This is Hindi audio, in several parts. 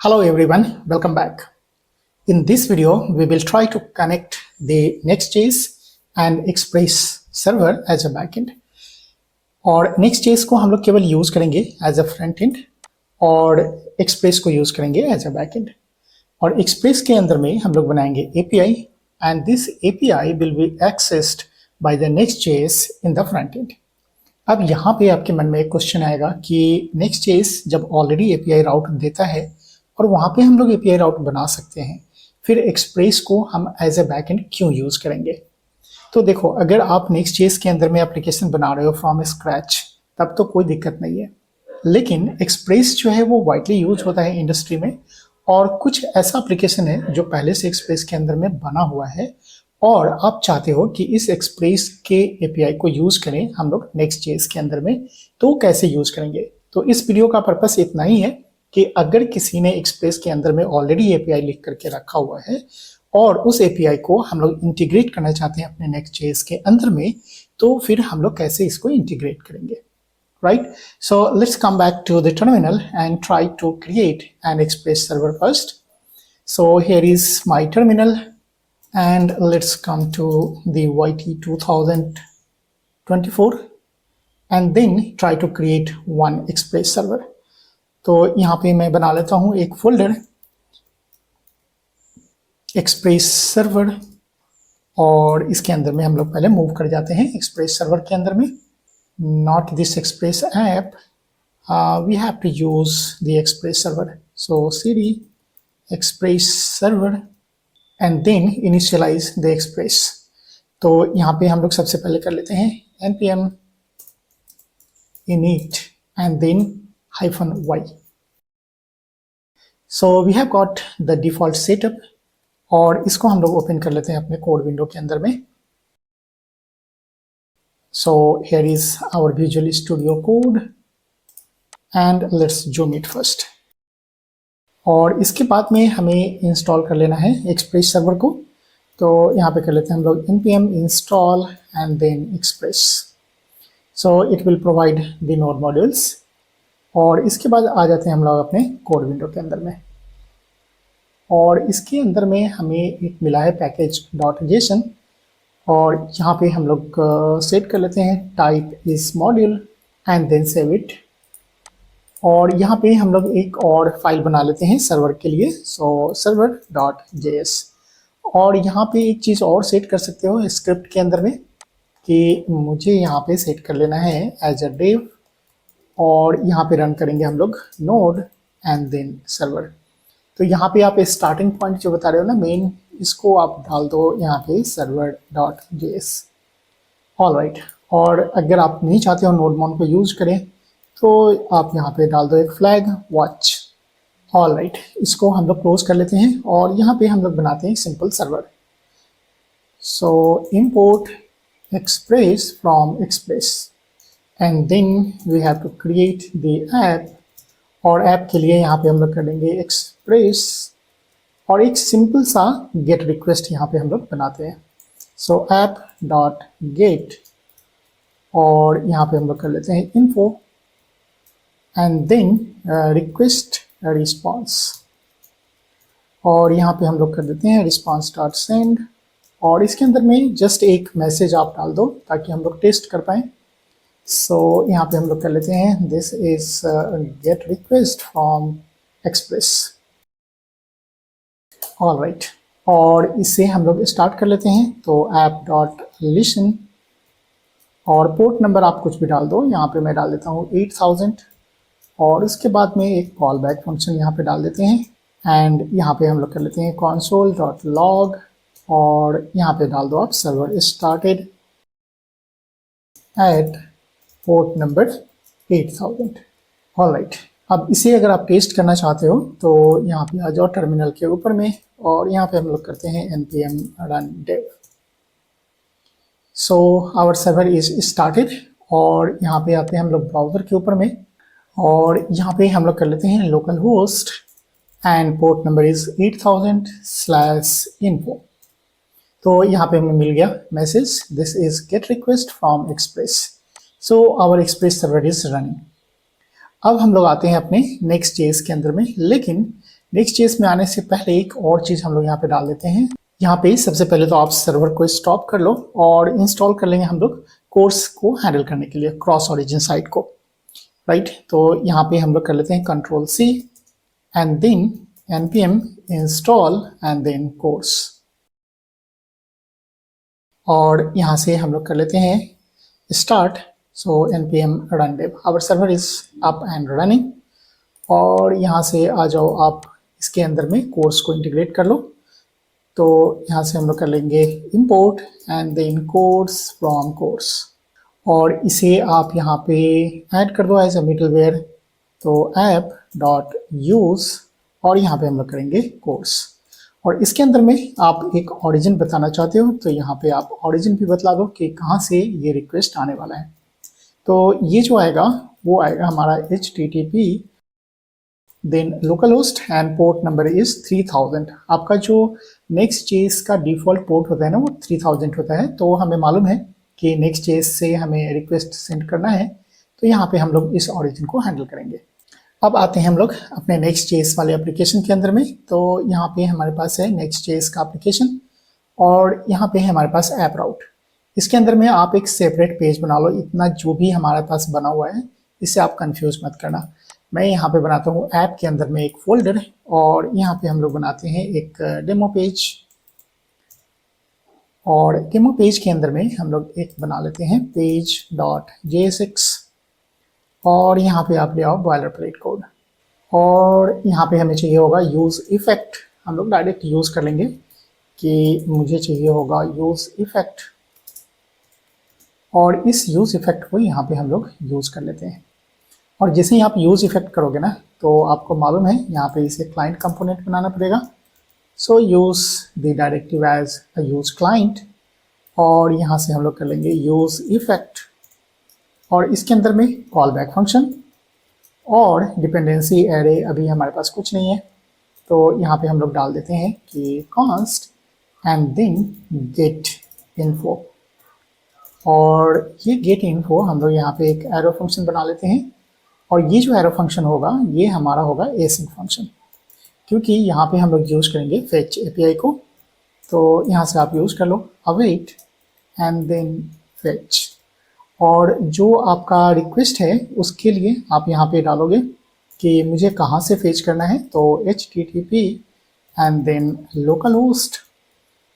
Hello everyone, welcome back. In this video, we will try to connect the Next.js and Express server as a backend. और Next.js को हम लोग केवल यूज करेंगे एज अ फ्रंट एंड और Express को यूज करेंगे एज अ बैकएंड. और Express के अंदर में हम लोग बनाएंगे API and this API will be accessed by the Next.js in the front end. अब यहाँ पे आपके मन में एक क्वेश्चन आएगा कि Next.js जब ऑलरेडी API राउट देता है और वहाँ पे हम लोग API राउट बना सकते हैं, फिर एक्सप्रेस को हम एज ए बैकएंड क्यों यूज करेंगे. तो देखो, अगर आप Next.js के अंदर में एप्लीकेशन बना रहे हो फ्रॉम स्क्रैच तब तो कोई दिक्कत नहीं है, लेकिन एक्सप्रेस जो है वो वाइडली यूज होता है इंडस्ट्री में. और कुछ ऐसा एप्लीकेशन है जो पहले से एक्सप्रेस के अंदर में बना हुआ है और आप चाहते हो कि इस एक्सप्रेस के API को यूज करें हम लोग Next.js के अंदर में, तो कैसे यूज करेंगे. तो इस वीडियो का पर्पस इतना ही है कि अगर किसी ने एक्सप्रेस के अंदर में ऑलरेडी API लिख करके रखा हुआ है और उस API को हम लोग इंटीग्रेट करना चाहते हैं अपने Next.js के अंदर में, तो फिर हम लोग कैसे इसको इंटीग्रेट करेंगे, right? So let's come back to the terminal and try to create an Express server first. So here is my terminal and let's come to the YT 2024 and then try to create one Express server. तो यहाँ पे मैं बना लेता हूँ एक फोल्डर एक्सप्रेस सर्वर और इसके अंदर में हम लोग पहले मूव कर जाते हैं एक्सप्रेस सर्वर के अंदर में. Not this express app, we have to use the express server. So cd express server and then initialise the express. तो यहाँ पे हम लोग सबसे पहले कर लेते हैं npm init and then -y. So we have got the default setup और इसको हम लोग ओपन कर लेते हैं अपने कोड विंडो के अंदर में. So here is our Visual Studio Code and let's zoom it first. और इसके बाद में हमें इंस्टॉल कर लेना है एक्सप्रेस सर्वर को. तो यहाँ पे कर लेते हैं हम लोग npm install and then express. So it will provide the node modules. और इसके बाद आ जाते हैं हम लोग अपने कोड विंडो के अंदर में और इसके अंदर में हमें एक मिला है package.json और यहाँ पे हम लोग सेट कर लेते हैं type is module and then save it. और यहाँ पे हम लोग एक और फाइल बना लेते हैं सर्वर के लिए, सो server.js. और यहाँ पे एक चीज़ और सेट कर सकते हो स्क्रिप्ट के अंदर में कि मुझे यहाँ पे सेट कर लेना है एज अ डेव और यहाँ पे रन करेंगे हम लोग नोड एंड देन सर्वर. तो यहाँ पे आप स्टार्टिंग पॉइंट जो बता रहे हो ना मेन, इसको आप डाल दो यहाँ पे server.js. ऑलराइट. और अगर आप नहीं चाहते हो नोड मॉन को यूज करें तो आप यहाँ पे डाल दो एक फ्लैग वॉच. ऑलराइट, इसको हम लोग क्लोज कर लेते हैं और यहाँ पे हम लोग बनाते हैं simple server. So import express from express and then we have to create the app. और ऐप के लिए यहाँ पे हम लोग कर लेंगे एक्सप्रेस और एक सिंपल सा गेट रिक्वेस्ट यहाँ पे हम लोग बनाते हैं. सो app.get और यहाँ पे हम लोग कर लेते हैं info and then request response और यहाँ पे हम लोग कर देते हैं response.send और इसके अंदर में जस्ट एक मैसेज आप डाल दो ताकि हम लोग टेस्ट कर पाएँ. सो यहाँ पे हम लोग कर लेते हैं this is get request from express. Alright, और इससे हम लोग स्टार्ट कर लेते हैं. तो app.listen और पोर्ट नंबर आप कुछ भी डाल दो. यहाँ पे मैं डाल देता हूँ 8000 और उसके बाद में एक कॉल बैक फंक्शन यहाँ पे डाल देते हैं एंड यहाँ पे हम लोग कर लेते हैं console.log और यहाँ पे डाल दो आप server started at port number 8000. Alright, अब इसे अगर आप टेस्ट करना चाहते हो तो यहाँ पे आ जाओ टर्मिनल के ऊपर में और यहाँ पे हम लोग करते हैं npm run dev. So our server is started और यहाँ पे आते हैं हम लोग ब्राउज़र के ऊपर में और यहाँ पे हम लोग कर लेते हैं local host and port number is 8000/info. तो यहाँ पे हमें मिल गया message this is get request from express. So our express server is running. अब हम लोग आते हैं अपने Next.js के अंदर में, लेकिन नेक्स्ट जेएस में आने से पहले एक और चीज़ हम लोग यहाँ पे डाल देते हैं। यहाँ पे सबसे पहले तो आप सर्वर को स्टॉप कर लो और इंस्टॉल कर लेंगे हम लोग कोर्स को हैंडल करने के लिए क्रॉस ओरिजिन साइट को, राइट। तो यहाँ पे हम लोग कर लेते हैं control C and then npm install and then CORS, और यहाँ से हम लोग कर लेते हैं start. So npm run dev, our server is up and running. और यहाँ से आ जाओ आप इसके अंदर में कोर्स को इंटीग्रेट कर लो। तो यहाँ से हम लोग कर लेंगे import and then CORS from CORS, और इसे आप यहाँ पे ऐड कर दो एज अ मिडलवेयर। तो ऐप डॉट यूज, और यहाँ पे हम लोग करेंगे कोर्स, और इसके अंदर में आप एक ऑरिजिन बताना चाहते हो तो यहाँ पे आप ऑरिजिन भी बतला दो कि कहाँ से ये रिक्वेस्ट आने वाला है। तो ये जो आएगा वो आएगा हमारा HTTP then local host and port number is 3000। आपका जो नेक्स्ट जेएस का डिफ़ॉल्ट पोर्ट होता है ना वो 3000 होता है। तो हमें मालूम है कि नेक्स्ट जेएस से हमें रिक्वेस्ट सेंड करना है, तो यहाँ पे हम लोग इस ऑरिजिन को हैंडल करेंगे। अब आते हैं हम लोग अपने नेक्स्ट जेएस वाले एप्लीकेशन के अंदर में। तो यहाँ पे हमारे पास है नेक्स्ट जेएस का एप्लीकेशन, और यहाँ पे है हमारे पास ऐप राउट। इसके अंदर में आप एक सेपरेट पेज बना लो। इतना जो भी हमारे पास बना हुआ है इससे आप कंफ्यूज मत करना। मैं यहाँ पे बनाता हूँ ऐप के अंदर में एक फोल्डर, और यहाँ पे हम लोग बनाते हैं एक डेमो पेज, और डेमो पेज के अंदर में हम लोग एक बना लेते हैं पेज डॉट JSX, और यहाँ पे आप ले आओ बॉयलर प्लेट कोड, और यहाँ पे हमें चाहिए होगा यूज़ इफेक्ट। हम लोग डायरेक्ट यूज़ कर लेंगे कि मुझे चाहिए होगा यूज़ इफेक्ट, और इस यूज़ इफेक्ट को यहाँ पे हम लोग यूज़ कर लेते हैं। और जैसे ही आप यूज़ इफेक्ट करोगे ना तो आपको मालूम है यहाँ पे इसे क्लाइंट कंपोनेंट बनाना पड़ेगा। So use the directive as a use client, और यहाँ से हम लोग कर लेंगे यूज़ इफेक्ट, और इसके अंदर में कॉल बैक फंक्शन और डिपेंडेंसी एरे। अभी हमारे पास कुछ नहीं है तो यहाँ पे हम लोग डाल देते हैं कि const and then get info, और ये गेट इन्फो हम लोग यहाँ पे एक एरो फंक्शन बना लेते हैं। और ये जो एरो फंक्शन होगा ये हमारा होगा एसिंक फंक्शन, क्योंकि यहाँ पे हम लोग यूज़ करेंगे फेच API को। तो यहाँ से आप यूज़ कर लो अवेट एंड देन फेच, और जो आपका रिक्वेस्ट है उसके लिए आप यहाँ पे डालोगे कि मुझे कहाँ से फेच करना है। तो HTTP and then local host,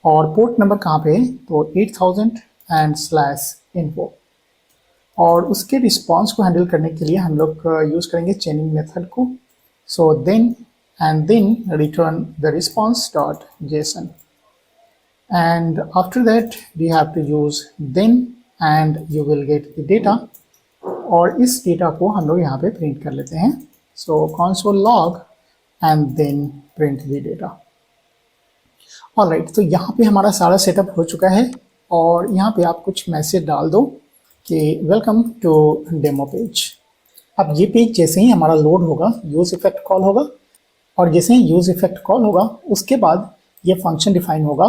और पोर्ट नंबर कहाँ पे है तो 8000 एंड /info, और उसके रिस्पॉन्स को हैंडल करने के लिए हम लोग यूज़ करेंगे चेनिंग मेथड को। So then and then return the response dot JSON, and after that we have to use then and you will get the data, और इस डेटा को हम लोग यहाँ पे प्रिंट कर लेते हैं। So console log and then print the data. Alright, तो यहाँ पे हमारा सारा सेटअप हो चुका है, और यहाँ पे आप कुछ मैसेज डाल दो कि वेलकम टू डेमो पेज। अब ये पेज जैसे ही हमारा लोड होगा यूज़ इफेक्ट कॉल होगा, और जैसे ही यूज़ इफेक्ट कॉल होगा उसके बाद ये फंक्शन डिफाइन होगा,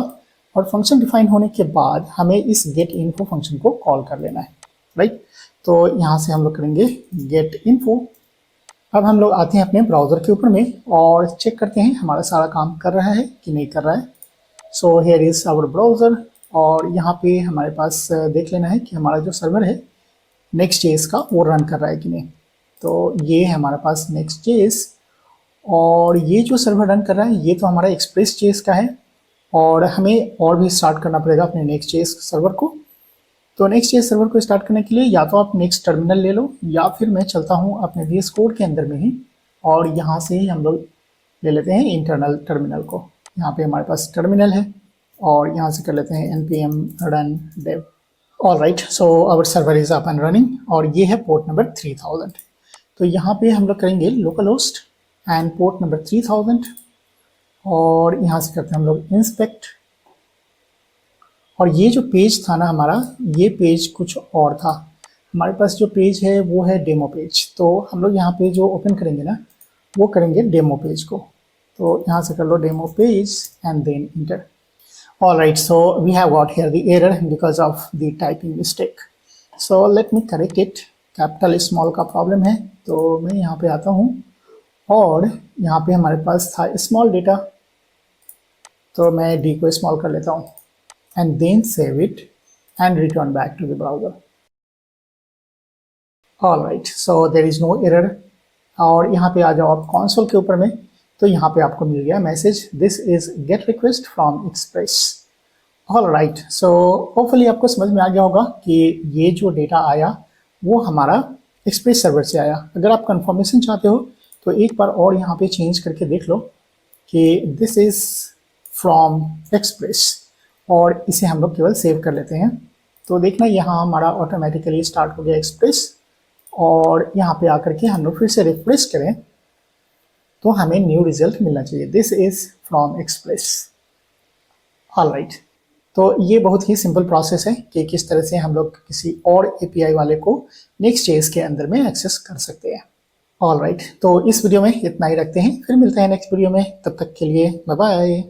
और फंक्शन डिफाइन होने के बाद हमें इस गेट इन्फो फंक्शन को कॉल कर लेना है, राइट। तो यहाँ से हम लोग करेंगे गेट इन्फो। अब हम लोग आते हैं अपने ब्राउज़र के ऊपर में और चेक करते हैं हमारा सारा काम कर रहा है कि नहीं कर रहा है। So here is our browser, और यहाँ पे हमारे पास देख लेना है कि हमारा जो सर्वर है नेक्स्ट जेएस का वो रन कर रहा है कि नहीं। तो ये है हमारे पास नेक्स्ट जेएस, और ये जो सर्वर रन कर रहा है ये तो हमारा एक्सप्रेस जेएस का है, और हमें और भी स्टार्ट करना पड़ेगा अपने नेक्स्ट जेएस सर्वर को। तो नेक्स्ट जेएस सर्वर को स्टार्ट करने के लिए या तो आप नेक्स्ट टर्मिनल ले लो, या फिर मैं चलता हूँ अपने VS कोड के अंदर में ही, और यहाँ से ही हम लोग ले लेते हैं इंटरनल टर्मिनल को। यहाँ पे हमारे पास टर्मिनल है, और यहाँ से कर लेते हैं npm run dev। Alright, so our server is up and running, और ये है पोर्ट नंबर 3000। तो यहाँ पे हम लोग करेंगे local host and port number 3000, और यहाँ से करते हैं हम लोग इंस्पेक्ट। और ये जो पेज था ना हमारा, ये पेज कुछ और था। हमारे पास जो पेज है वो है डेमो पेज, तो हम लोग यहाँ पे जो ओपन करेंगे ना वो करेंगे डेमो पेज को। तो यहाँ से कर लो demo page and then enter. Alright, so we have got here the error because of the typing mistake. So let me correct it. Capital small का प्रॉब्लम है, तो मैं यहाँ पे आता हूँ और यहाँ पे हमारे पास था स्मॉल डेटा, तो मैं डी को स्मॉल कर लेता हूँ and then save it and return back to the browser. Alright, so there is no error. और यहाँ पे आ जाओ आप कंसोल के ऊपर में, तो यहाँ पे आपको मिल गया message, this is get request from express. Alright, so hopefully आपको समझ में आ गया होगा कि ये जो डेटा आया वो हमारा एक्सप्रेस सर्वर से आया। अगर आप कंफर्मेशन चाहते हो तो एक बार और यहाँ पे चेंज करके देख लो कि दिस इज फ्रॉम एक्सप्रेस, और इसे हम लोग केवल सेव कर लेते हैं। तो देखना यहाँ हमारा ऑटोमेटिकली स्टार्ट हो गया एक्सप्रेस, और यहाँ पे आकर के हम लोग फिर से रिफ्रेश करें तो हमें न्यू रिजल्ट मिलना चाहिए, this is from express. Alright, तो ये बहुत ही सिंपल प्रोसेस है कि किस तरह से हम लोग किसी और एपीआई वाले को नेक्स्ट.जेएस के अंदर में एक्सेस कर सकते हैं। ऑलराइट, तो इस वीडियो में इतना ही रखते हैं, फिर मिलते हैं नेक्स्ट वीडियो में, तब तक के लिए बाय बाय।